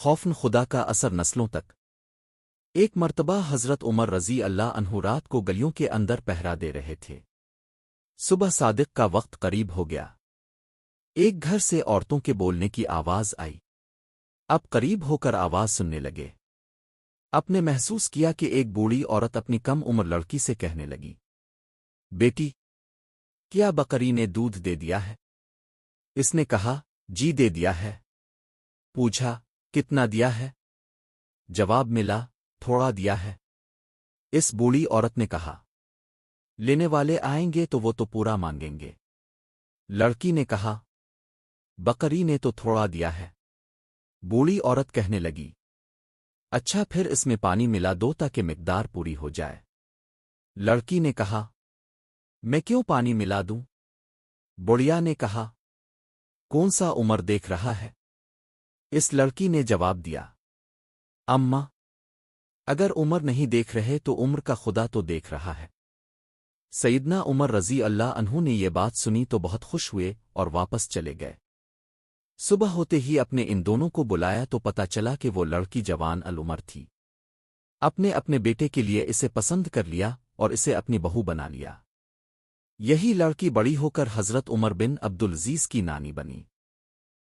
خوفن خدا کا اثر نسلوں تک۔ ایک مرتبہ حضرت عمر رضی اللہ عنہ رات کو گلیوں کے اندر پہرا دے رہے تھے۔ صبح صادق کا وقت قریب ہو گیا۔ ایک گھر سے عورتوں کے بولنے کی آواز آئی۔ اب قریب ہو کر آواز سننے لگے۔ آپ نے محسوس کیا کہ ایک بوڑھی عورت اپنی کم عمر لڑکی سے کہنے لگی، بیٹی، کیا بکری نے دودھ دے دیا ہے؟ اس نے کہا، جی دے دیا ہے۔ پوچھا، کتنا دیا ہے؟ جواب ملا، تھوڑا دیا ہے۔ اس بوڑھی عورت نے کہا، لینے والے آئیں گے تو وہ تو پورا مانگیں گے۔ لڑکی نے کہا، بکری نے تو تھوڑا دیا ہے۔ بوڑھی عورت کہنے لگی، اچھا پھر اس میں پانی ملا دو تاکہ مقدار پوری ہو جائے۔ لڑکی نے کہا، میں کیوں پانی ملا دوں؟ بڑھیا نے کہا، کون سا عمر دیکھ رہا ہے؟ اس لڑکی نے جواب دیا، اماں، اگر عمر نہیں دیکھ رہے تو عمر کا خدا تو دیکھ رہا ہے۔ سیدنا عمر رضی اللہ عنہ نے یہ بات سنی تو بہت خوش ہوئے اور واپس چلے گئے۔ صبح ہوتے ہی اپنے ان دونوں کو بلایا تو پتا چلا کہ وہ لڑکی جوان العمر تھی۔ اپنے اپنے بیٹے کے لیے اسے پسند کر لیا اور اسے اپنی بہو بنا لیا۔ یہی لڑکی بڑی ہو کر حضرت عمر بن عبدالعزیز کی نانی بنی۔